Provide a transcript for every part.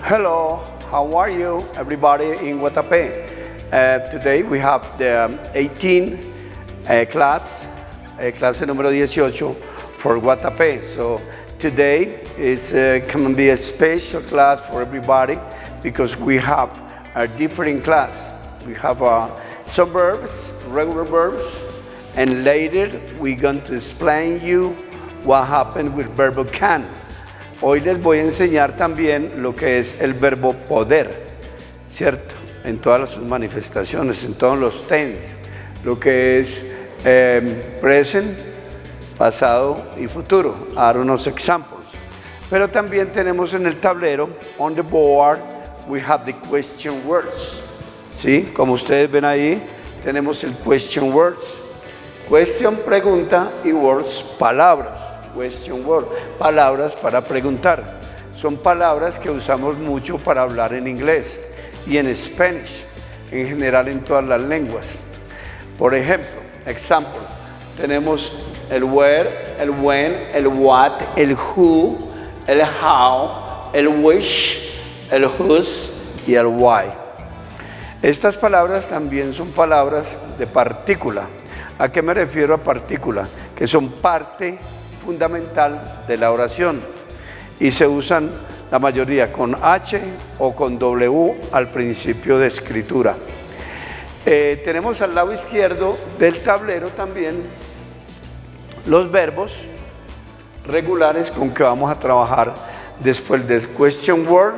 Hello, how are you, everybody in Guatapé? Today we have the 18 class, clase número 18 for Guatapé. So today is going to be a special class for everybody because we have a different class. We have some verbs, regular verbs, and later we're going to explain you what happened with verbo can. Hoy les voy a enseñar también lo que es el verbo poder, ¿cierto? En todas sus manifestaciones, en todos los tense, lo que es present, pasado y futuro. Dar unos examples. Pero también tenemos en el tablero, on the board, we have the question words. ¿Sí? Como ustedes ven ahí, tenemos el question words. Question, pregunta, y words, palabras. Question word, palabras para preguntar. Son palabras que usamos mucho para hablar en inglés y en Spanish, en general en todas las lenguas. Por ejemplo, example, tenemos el where, el when, el what, el who, el how, el which, el whose y el why. Estas palabras también son palabras de partícula. ¿A qué me refiero a partícula? Que son parte fundamental de la oración y se usan la mayoría con H o con W al principio de escritura. Tenemos al lado izquierdo del tablero también los verbos regulares con que vamos a trabajar después del question word.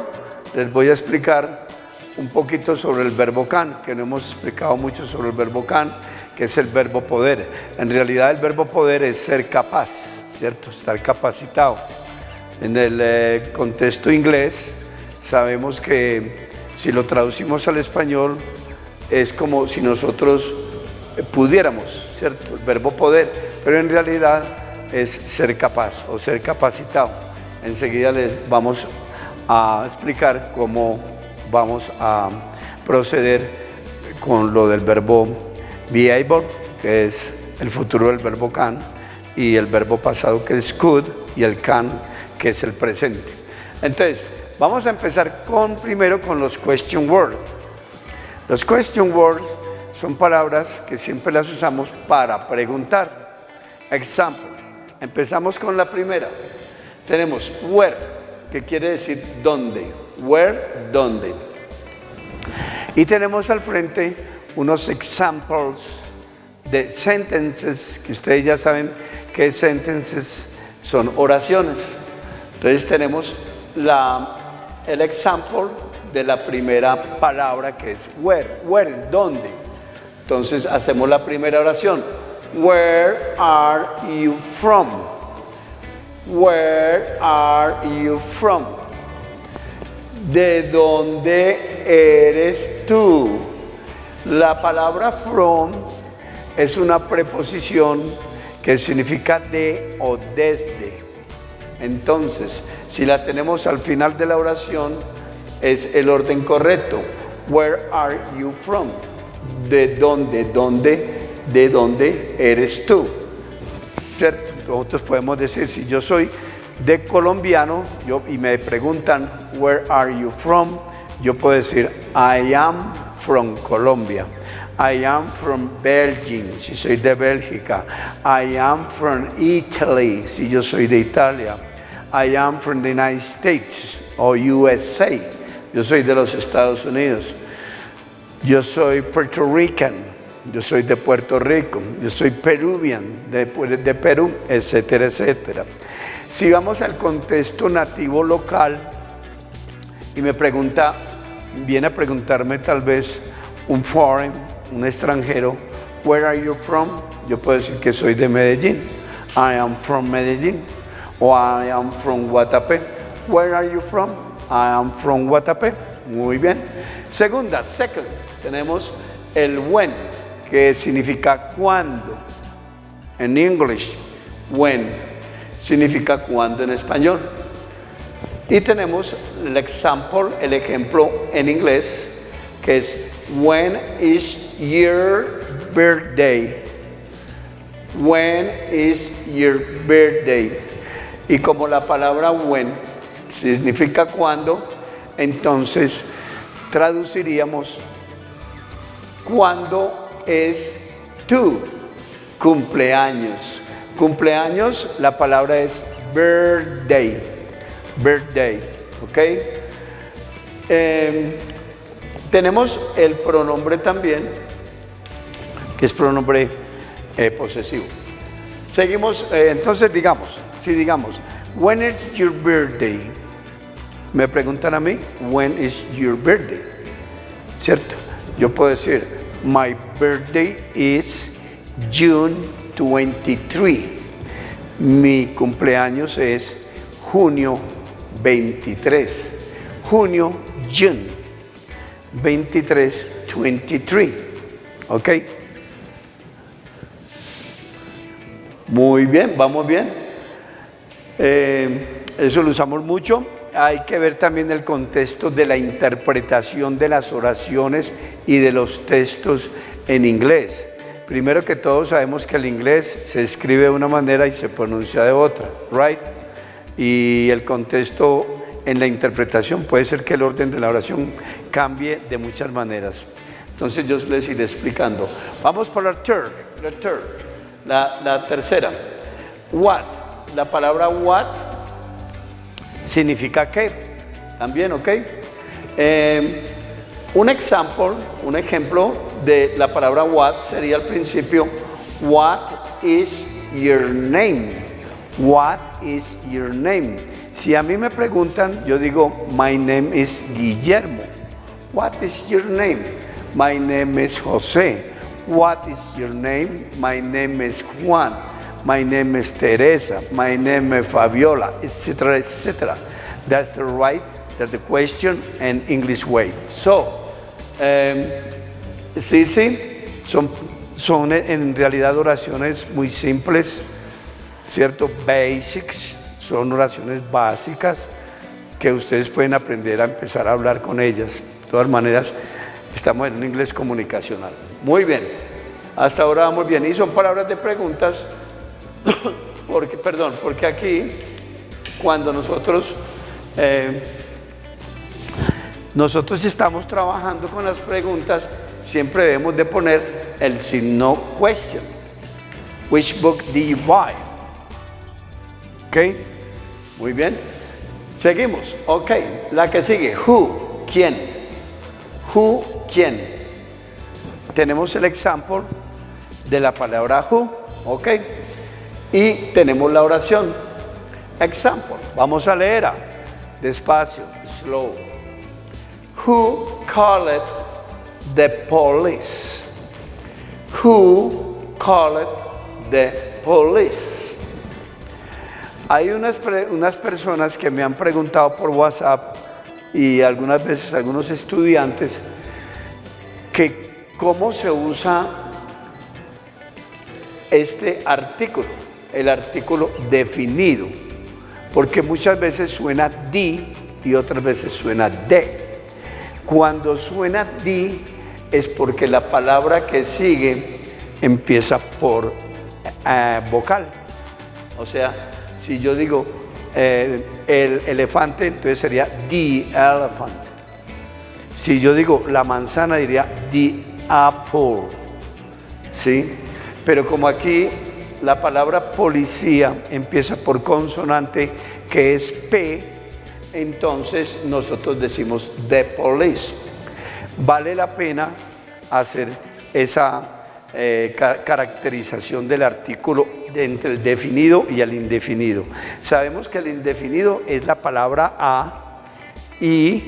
Les voy a explicar un poquito sobre el verbo can, que no hemos explicado mucho sobre el verbo can, que es el verbo poder. En realidad el verbo poder es ser capaz, ¿cierto? Estar capacitado. En el contexto inglés sabemos que si lo traducimos al español es como si nosotros pudiéramos, ¿cierto? El verbo poder, pero en realidad es ser capaz o ser capacitado. Enseguida les vamos a explicar cómo vamos a proceder con lo del verbo be able, que es el futuro del verbo can, y el verbo pasado que es could, y el can que es el presente. Entonces, vamos a empezar primero con los question words. Los question words son palabras que siempre las usamos para preguntar. Example, empezamos con la primera. Tenemos where, que quiere decir dónde. Where, dónde. Y tenemos al frente unos examples de sentences, que ustedes ya saben que sentences son oraciones. Entonces tenemos el example de la primera palabra que es where. Where es dónde. Entonces hacemos la primera oración. Where are you from? Where are you from? ¿De dónde eres tú? La palabra from es una preposición que significa de o desde. Entonces, si la tenemos al final de la oración, es el orden correcto. Where are you from? ¿De dónde eres tú? ¿Cierto? Nosotros podemos decir, si yo soy de colombiano y me preguntan, where are you from? Yo puedo decir, I am from Colombia. I am from Belgium, si soy de Bélgica. I am from Italy, si yo soy de Italia. I am from the United States o USA. Yo soy de los Estados Unidos. Yo soy Puerto Rican. Yo soy de Puerto Rico. Yo soy Peruvian, de Perú, etcétera, etcétera. Si vamos al contexto nativo local y viene a preguntarme tal vez un foreign, un extranjero, where are you from? Yo puedo decir que soy de Medellín. I am from Medellín. O I am from Guatapé. Where are you from? I am from Guatapé. Muy bien. Second, tenemos el when, que significa cuándo. En English, when significa cuándo en español. Y tenemos el ejemplo en inglés, que es when is your birthday? When is your birthday? Y como la palabra when significa cuándo, entonces traduciríamos ¿cuándo es tu cumpleaños? Cumpleaños, la palabra es birthday, birthday, ¿ok? Tenemos el pronombre también, que es pronombre posesivo. Seguimos, entonces digamos, si digamos, when is your birthday? Me preguntan a mí, when is your birthday? ¿Cierto? Yo puedo decir, my birthday is June 23. Mi cumpleaños es junio 23. Junio, June 23, 23. ¿Ok? Muy bien, vamos bien. Eso lo usamos mucho. Hay que ver también el contexto de la interpretación de las oraciones y de los textos en inglés. Primero que todo sabemos que el inglés se escribe de una manera y se pronuncia de otra, right? Y el contexto en la interpretación puede ser que el orden de la oración cambie de muchas maneras. Entonces yo les iré explicando. Vamos por la tercera. What, la palabra what significa qué, también, ¿ok? Un ejemplo de la palabra what sería al principio, what is your name? What is your name? Si a mí me preguntan, yo digo, my name is Guillermo. What is your name? My name is José. What is your name? My name is Juan. My name is Teresa. My name is Fabiola, etc., etc. That's the question in English way. So, son en realidad oraciones muy simples, ¿cierto? Basics, son oraciones básicas que ustedes pueden aprender a empezar a hablar con ellas. De todas maneras, estamos en un inglés comunicacional. Muy bien, hasta ahora vamos bien. Y son palabras de preguntas, porque aquí, cuando nosotros estamos trabajando con las preguntas, siempre debemos de poner el signo question. Which book do you buy? ¿Ok? Muy bien. Seguimos. Ok. La que sigue. Who. ¿Quién? Who. ¿Quién? Tenemos el example de la palabra who. Ok. Y tenemos la oración. Example. Vamos a leer. Despacio. Slow. Who called the police? Who called the police? Hay unas personas que me han preguntado por WhatsApp y algunas veces algunos estudiantes que cómo se usa este artículo, el artículo definido, porque muchas veces suena di y otras veces suena de. Cuando suena di es porque la palabra que sigue empieza por vocal. O sea, si yo digo el elefante, entonces sería the elephant. Si yo digo la manzana, diría the apple. ¿Sí? Pero como aquí la palabra policía empieza por consonante que es P, entonces nosotros decimos the police. Vale la pena hacer esa caracterización del artículo entre el definido y el indefinido. Sabemos que el indefinido es la palabra a y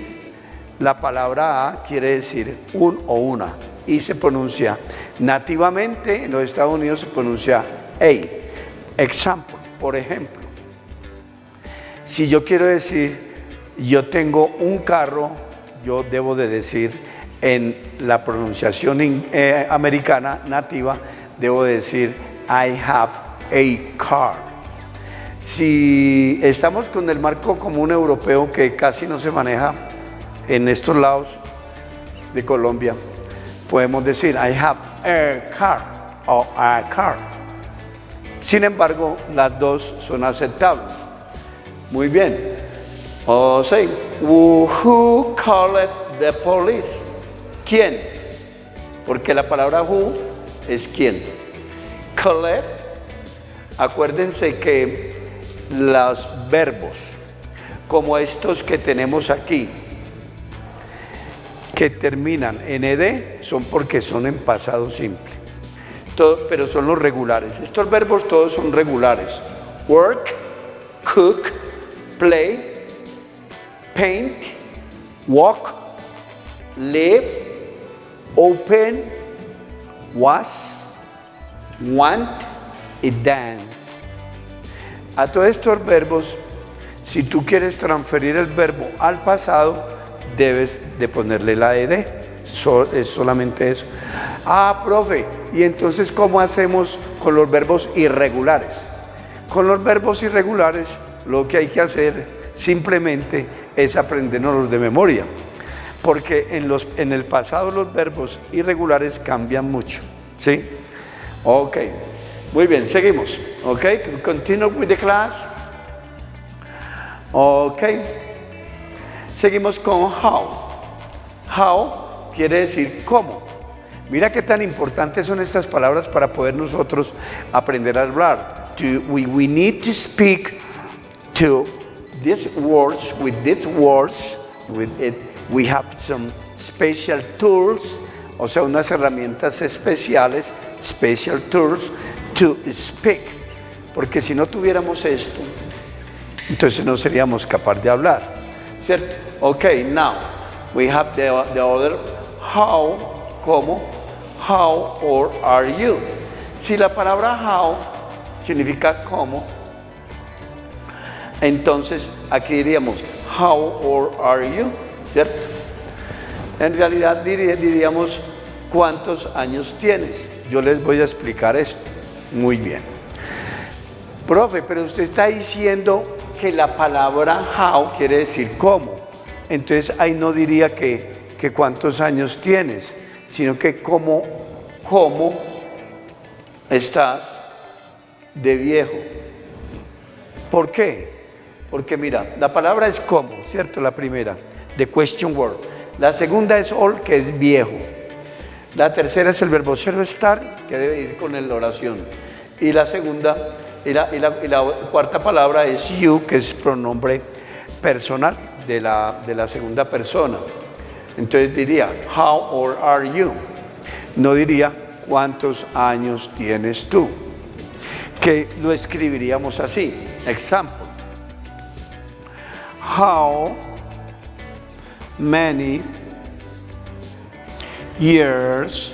la palabra a quiere decir un o una y se pronuncia nativamente en los Estados Unidos se pronuncia a. Example, por ejemplo, si yo quiero decir yo tengo un carro, yo debo de decir en la pronunciación americana nativa, debo decir I have a car. Si estamos con el marco común europeo que casi no se maneja en estos lados de Colombia, podemos decir I have a car o a car. Sin embargo, las dos son aceptables. Muy bien. O say, who called the police? ¿Quién? Porque la palabra who es quién. Called, acuérdense que los verbos, como estos que tenemos aquí, que terminan en ed, son porque son en pasado simple. Pero son los regulares. Estos verbos todos son regulares. Work, cook, play, paint, walk, live, open, was, want y dance. A todos estos verbos, si tú quieres transferir el verbo al pasado, debes de ponerle la ed. Es solamente eso. Ah, profe, ¿y entonces cómo hacemos con los verbos irregulares? Con los verbos irregulares lo que hay que hacer simplemente es aprendernos de memoria, porque en el pasado los verbos irregulares cambian mucho, ¿sí? Ok, muy bien, seguimos. Ok, continue with the class. Ok, seguimos con how. How quiere decir cómo. Mira qué tan importantes son estas palabras para poder nosotros aprender a hablar. We need to speak to these words. With these words, we have some special tools, o sea, unas herramientas especiales, special tools to speak. Porque si no tuviéramos esto, entonces no seríamos capaces de hablar, ¿cierto? Ok, now we have the other how, ¿cómo? How or are you? Si la palabra how significa cómo, entonces aquí diríamos how or are you, ¿cierto? En realidad diríamos cuántos años tienes. Yo les voy a explicar esto. Muy bien. Profe, pero usted está diciendo que la palabra how quiere decir cómo. Entonces ahí no diría que cuántos años tienes, sino que cómo estás de viejo. ¿Por qué? Porque mira, la palabra es cómo, ¿cierto? La primera, the question word. La segunda es all, que es viejo. La tercera es el verbo ser estar, que debe ir con la oración. Y la segunda, y la cuarta palabra es you, que es pronombre personal de la segunda persona. Entonces diría, how old are you? No diría, ¿cuántos años tienes tú? Que lo escribiríamos así. Example. How many years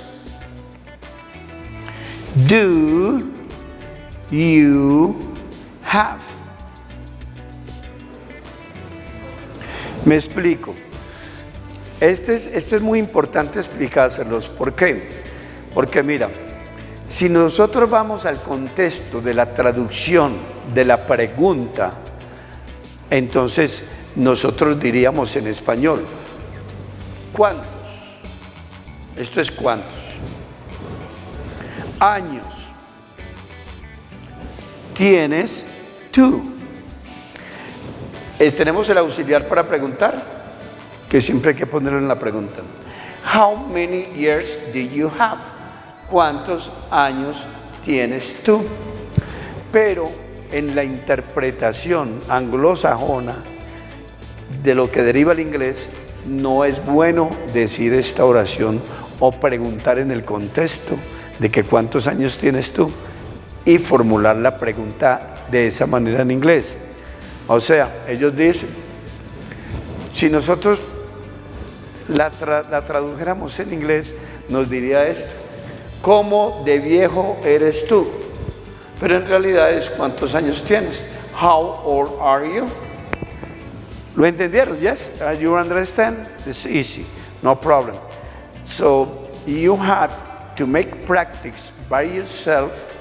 do you have? Me explico. Esto es muy importante explicárselos. ¿Por qué? Porque mira, si nosotros vamos al contexto de la traducción de la pregunta, entonces nosotros diríamos en español, ¿cuántos? Esto es cuántos. Años tienes tú. Tenemos el auxiliar para preguntar, que siempre hay que ponerlo en la pregunta. How many years do you have? ¿Cuántos años tienes tú? Pero en la interpretación anglosajona de lo que deriva el inglés, no es bueno decir esta oración o preguntar en el contexto de que cuántos años tienes tú y formular la pregunta de esa manera en inglés. O sea, ellos dicen, si nosotros la tradujéramos en inglés, nos diría esto: ¿cómo de viejo eres tú? Pero en realidad es ¿cuántos años tienes? How old are you? ¿Lo entendieron? Yes? You understand? It's easy, no problem. So you had to make practice by yourself,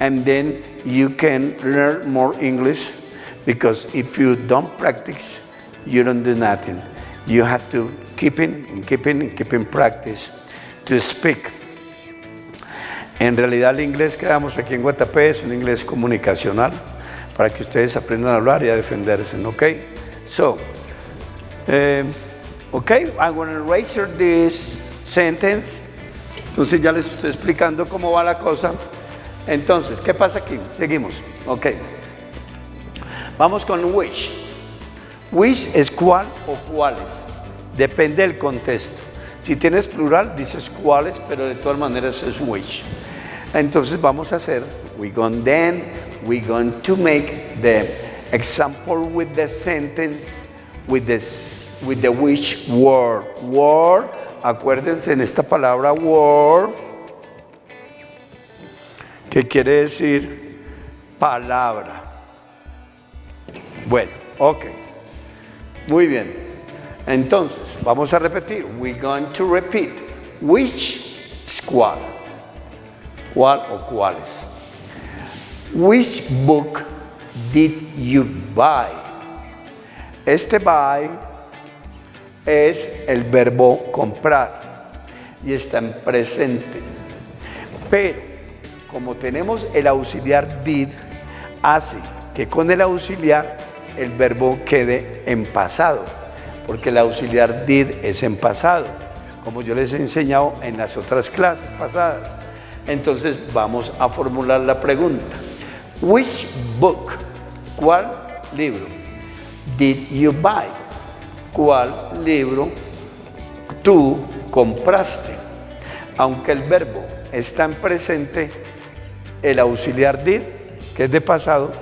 and then you can learn more English, because if you don't practice, you don't do nothing. You have to keep in practice to speak. En realidad el inglés que damos aquí en Guatapé es un inglés comunicacional para que ustedes aprendan a hablar y a defenderse, ¿ok? So, okay, I'm going to erase this sentence. Entonces ya les estoy explicando cómo va la cosa. Entonces, ¿qué pasa aquí? Seguimos. Ok. Vamos con which. Which es cuál o cuáles. Depende del contexto. Si tienes plural, dices cuáles, pero de todas maneras es which. Entonces vamos a hacer, we're going to make the example with the sentence, with the which word. Word, acuérdense en esta palabra word, que quiere decir palabra. Bueno, ok. Muy bien. Entonces, vamos a repetir. We're going to repeat. Which es cuál. ¿Cuál o cuáles? Which book did you buy? Este buy es el verbo comprar y está en presente. Pero, como tenemos el auxiliar did, hace que con el auxiliar el verbo quede en pasado, porque el auxiliar did es en pasado, como yo les he enseñado en las otras clases pasadas. Entonces vamos a formular la pregunta. Which book? ¿Cuál libro? Did you buy? ¿Cuál libro tú compraste? Aunque el verbo está en presente, el auxiliar did, que es de pasado,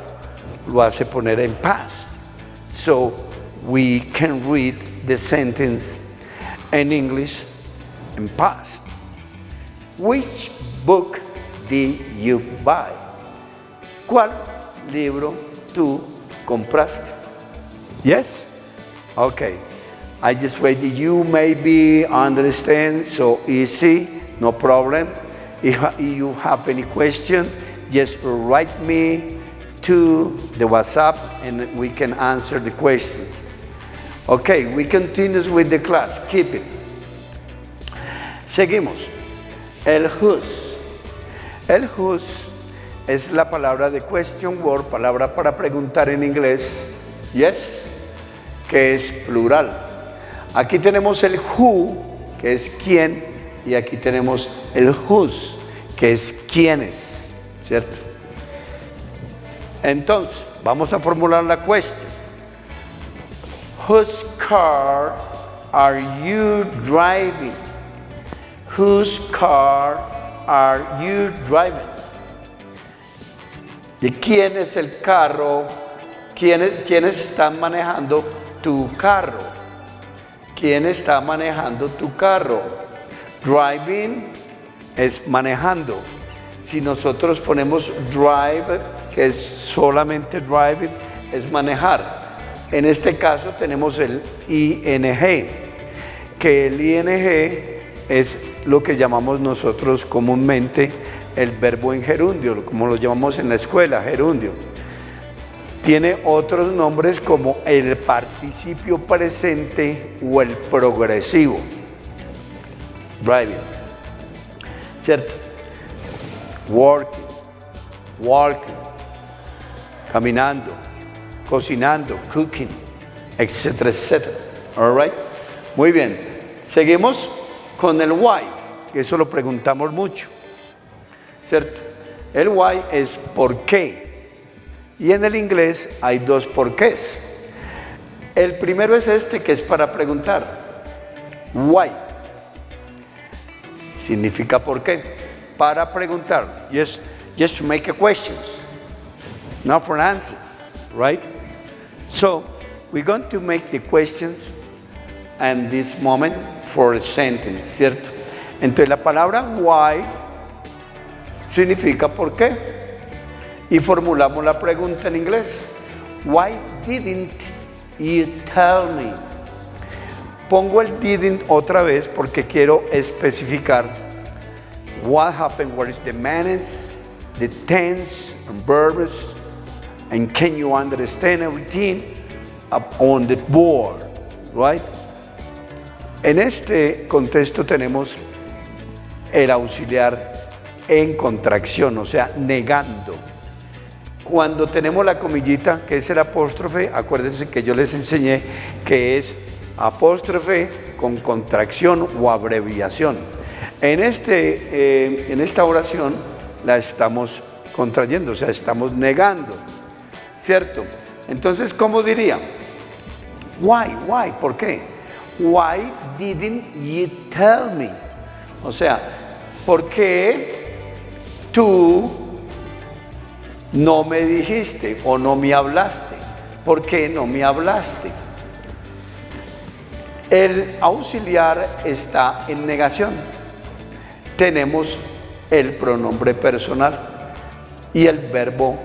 lo hace poner en past. So we can read the sentence in English in past. Which book did you buy? ¿Cuál libro tú compraste? Yes? Okay. I just wait. You maybe understand, so easy, no problem. If you have any question, just write me to the WhatsApp and we can answer the question. Okay, we continue with the class. Keep it. Seguimos. El whose. El whose es la palabra de question word, palabra para preguntar en inglés. Yes, que es plural. Aquí tenemos el who, que es quién, y aquí tenemos el whose, que es quiénes, ¿cierto? Entonces, vamos a formular la question. Whose car are you driving? Whose car are you driving? ¿De quién es el carro? ¿Quiénes están manejando tu carro? ¿Quién está manejando tu carro? Driving es manejando. Si nosotros ponemos drive, que es solamente driving, es manejar. En este caso tenemos el ing, que el ing es lo que llamamos nosotros comúnmente el verbo en gerundio, como lo llamamos en la escuela, gerundio. Tiene otros nombres como el participio presente o el progresivo. Driving, ¿cierto? Working, walking, caminando, cocinando, cooking, etcétera, etcétera. All right? Muy bien. Seguimos con el why, que eso lo preguntamos mucho, ¿cierto? El why es por qué. Y en el inglés hay dos porqués. El primero es este, que es para preguntar. Why significa por qué. Para preguntar. Just to make a questions. Not for an answer. Right? So, we're going to make the questions and this moment for a sentence, ¿cierto? Entonces la palabra why significa por qué. Y formulamos la pregunta en inglés. Why didn't you tell me? Pongo el didn't otra vez porque quiero especificar what happened, what is the menace, the tense and verbs, and can you understand everything up on the board, right? En este contexto tenemos el auxiliar en contracción, o sea, negando. cuando tenemos la comillita, que es el apóstrofe, acuérdense que yo les enseñé que es apóstrofe con contracción o abreviación. En esta oración la estamos contrayendo, o sea, estamos negando, ¿cierto? Entonces, ¿cómo diría? Why, ¿por qué? Why didn't you tell me? O sea, ¿por qué tú no me dijiste o no me hablaste? ¿Por qué no me hablaste? El auxiliar está en negación. Tenemos el pronombre personal y el verbo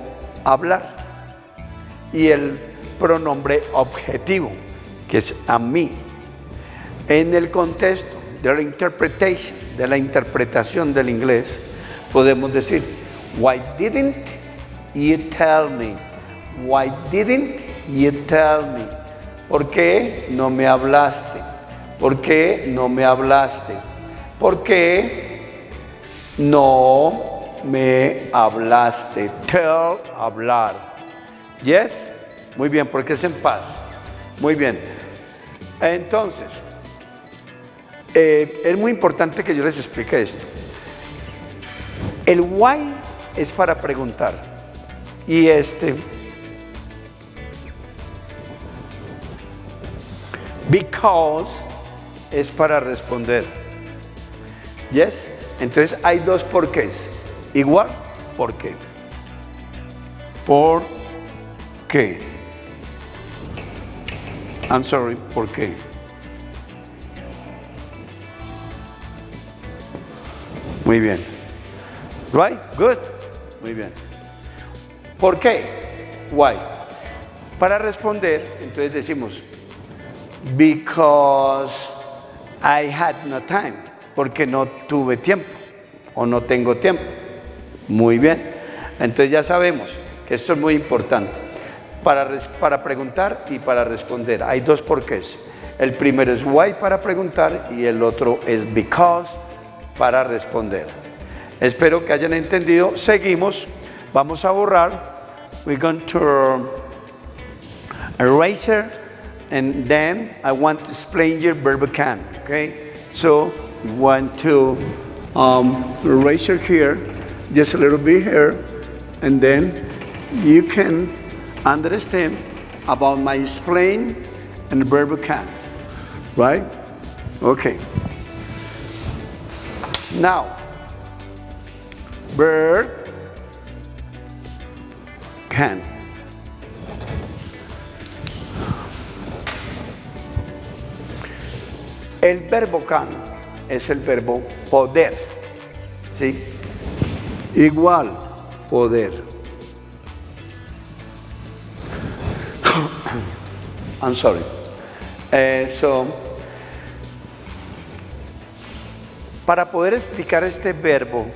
hablar y el pronombre objetivo, que es a mí. En el contexto de la interpretación del inglés, podemos decir, why didn't you tell me? Why didn't you tell me? ¿Por qué no me hablaste? ¿Por qué no me hablaste? ¿Por qué no me hablaste? Tell, hablar. Yes? Muy bien, porque es en paz. Muy bien. Entonces, es muy importante que yo les explique esto. El why es para preguntar. Y because es para responder. Yes? Entonces hay dos porqués. Igual, ¿por qué? ¿Por qué? I'm sorry, ¿por qué? Muy bien. Right? Good. Muy bien. ¿Por qué? Why? Para responder, entonces decimos, because I had no time. Porque no tuve tiempo o no tengo tiempo. Muy bien. Entonces ya sabemos que esto es muy importante. Para preguntar y para responder. Hay dos porqués. El primero es why para preguntar y el otro es because para responder. Espero que hayan entendido. Seguimos. Vamos a borrar. We're going to eraser and then I want to explain your verb can. Okay? So we want to eraser here, just a little bit here, and then you can understand about my explain and the verb can. Right? Okay. Now, verb can. El verbo can es el verbo poder, ¿sí? Igual, poder. I'm sorry. Para poder explicar este verbo,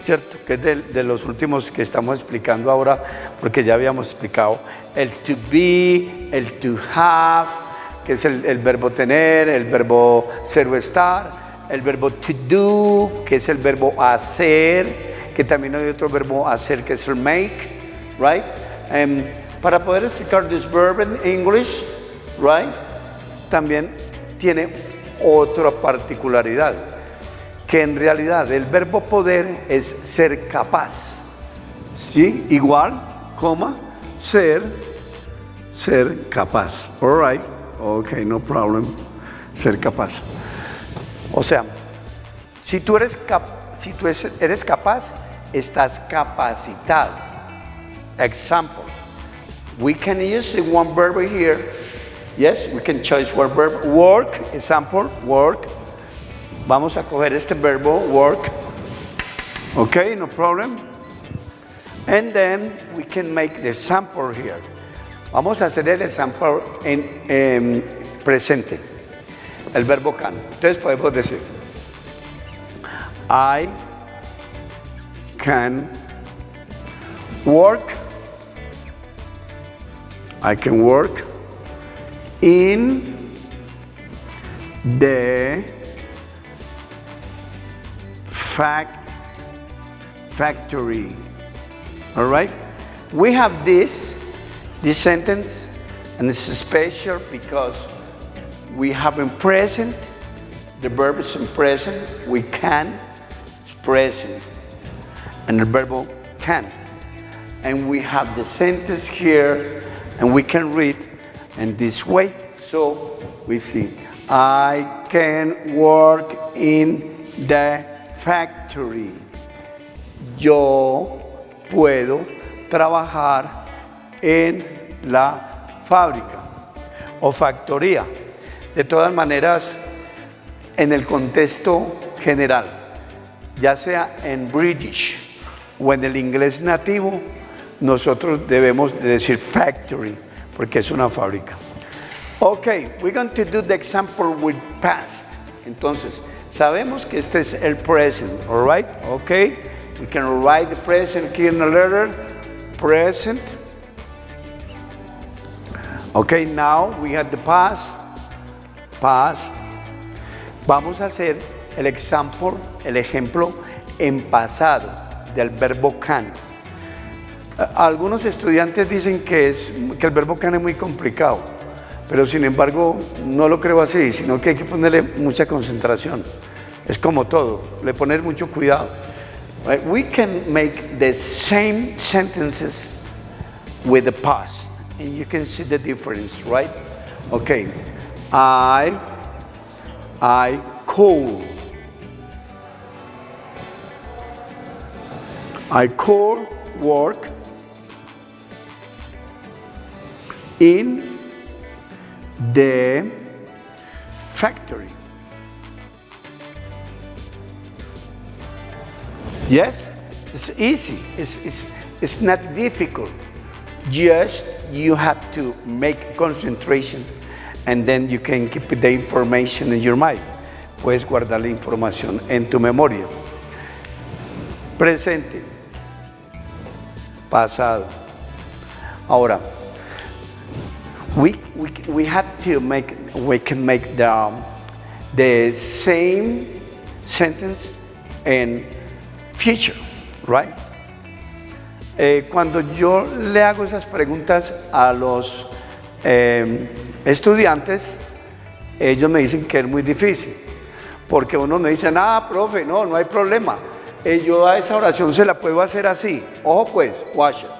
¿cierto? Que es de los últimos que estamos explicando ahora, porque ya habíamos explicado el to be, el to have, que es el verbo tener, el verbo ser o estar, el verbo to do, que es el verbo hacer, que también hay otro verbo hacer que es el make, right? Para poder explicar this verb in English, right? También tiene otra particularidad, que en realidad el verbo poder es ser capaz, ¿sí? Igual, coma, ser capaz, all right. Ok, no problem. Ser capaz. O sea, si tú eres capaz, estás capacitado. Example. We can use the one verb here. Yes, we can choose one verb. Work, example, work. Vamos a coger este verbo, work. Ok, no problem. And then we can make the sample here. Vamos a hacer el example en presente, el verbo can. Entonces podemos decir, I can work in the factory. All right? we have this sentence, and it's special because we have in present, the verb is in present, we can, it's present, and the verb can. And we have the sentence here, and we can read in this way. So we see, I can work in the factory. Yo puedo trabajar en la fábrica o factoría. De todas maneras, en el contexto general, ya sea en British o en el inglés nativo, nosotros debemos de decir factory, porque es una fábrica. Okay, we're going to do the example with past. Entonces, sabemos que este es el present, all right? Okay, we can write the present here in the letter, present. Okay, now we have the past. Vamos a hacer el ejemplo en pasado del verbo can. Algunos estudiantes dicen que el verbo can es muy complicado, pero sin embargo no lo creo así, sino que hay que ponerle mucha concentración. Es como todo, le poner mucho cuidado. Right? We can make the same sentences with the past, and you can see the difference, right? Okay, I could work in the factory. Yes, it's easy. It's not difficult. Just you have to make concentration, and then you can keep the information in your mind. Puedes guardar la información en tu memoria. Presente, pasado. Ahora, we can make the same sentence in future, right? Cuando yo le hago esas preguntas a los estudiantes, ellos me dicen que es muy difícil, porque uno me dice, profe, no hay problema. Yo a esa oración se la puedo hacer así. Ojo pues, watch it.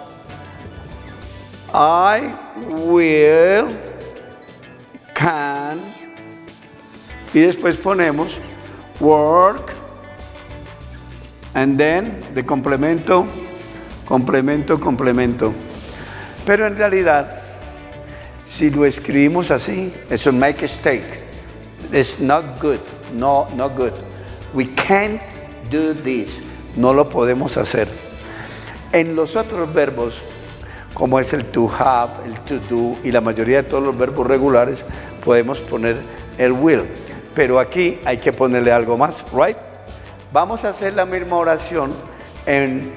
I will, can, y después ponemos work, and then the complemento. Pero en realidad, si lo escribimos así, es un make mistake. It's not good. No, not good. We can't do this. No lo podemos hacer. En los otros verbos, como es el to have, el to do y la mayoría de todos los verbos regulares, podemos poner el will. Pero aquí hay que ponerle algo más, right? Vamos a hacer la misma oración en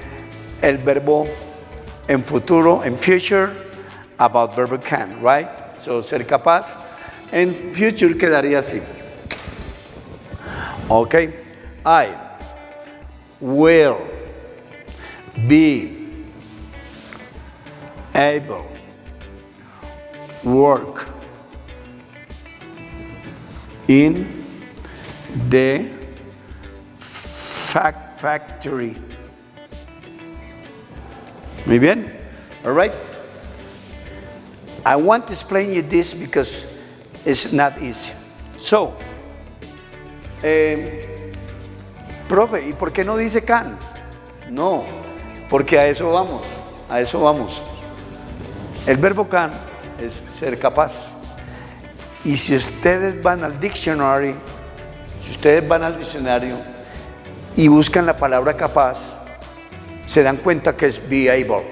el verbo en futuro, en future, about verb can, right? So, ser capaz. En future quedaría así. Okay. I will be able work in the factory. Muy bien? All right? I want to explain you this because it's not easy. So, profe, ¿y por qué no dice can? No, porque a eso vamos. El verbo can es ser capaz. Y si ustedes van al diccionario y buscan la palabra capaz, se dan cuenta que es be able.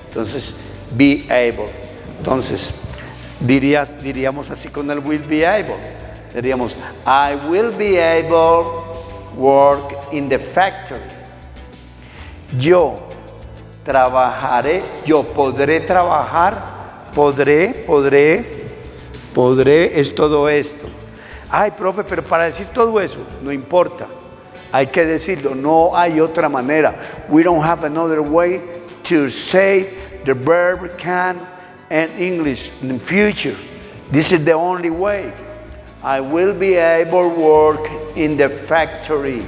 Entonces, be able. Entonces, diríamos así con el will be able. Diríamos, I will be able work in the factory. Yo podré trabajar, podré es todo esto. Ay, profe, pero para decir todo eso, no importa. Hay que decirlo, no hay otra manera. We don't have another way to say the verb can and English in the future. This is the only way. I will be able to work in the factory.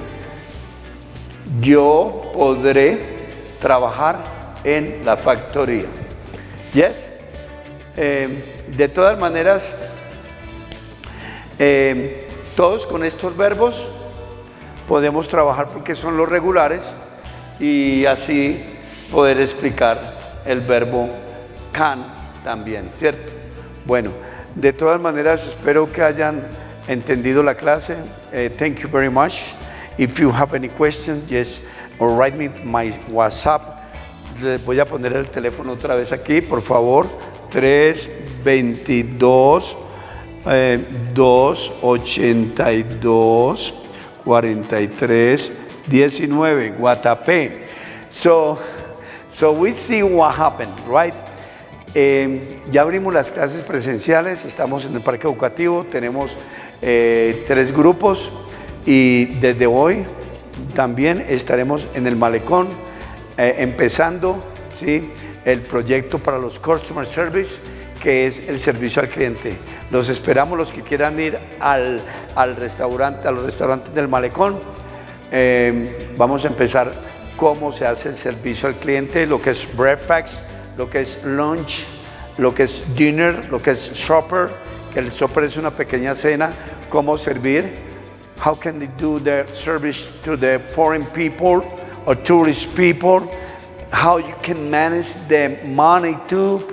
Yo podré trabajar en la factoría. Yes? De todas maneras, todos con estos verbos podemos trabajar porque son los regulares y así poder explicar el verbo can también, ¿cierto? Bueno, de todas maneras espero que hayan entendido la clase. Thank you very much. If you have any questions, just write me my WhatsApp. Les voy a poner el teléfono otra vez aquí, por favor. 322 282 43 19 Guatapé. So we see what happened, right? Ya abrimos las clases presenciales, estamos en el parque educativo, tenemos 3 grupos y desde hoy también estaremos en el malecón empezando, ¿sí?, el proyecto para los Customer Service, que es el servicio al cliente. Los esperamos, los que quieran ir al restaurante, a los restaurantes del malecón. Vamos a empezar cómo se hace el servicio al cliente, lo que es breakfast, lo que es lunch, lo que es dinner, lo que es supper, que el supper es una pequeña cena, cómo servir, how can they do the service to the foreign people or tourist people, how you can manage the money too,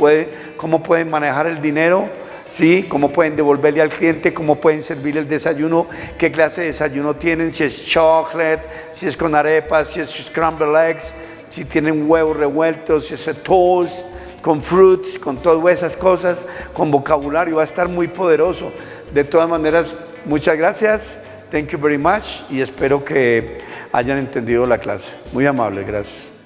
cómo pueden manejar el dinero, ¿sí? Cómo pueden devolverle al cliente, cómo pueden servir el desayuno, qué clase de desayuno tienen, si es chocolate, si es con arepas, si es scrambled eggs, si tienen huevos revueltos, si es toast, con fruits, con todas esas cosas, con vocabulario, va a estar muy poderoso. De todas maneras, muchas gracias, thank you very much, y espero que hayan entendido la clase. Muy amable, gracias.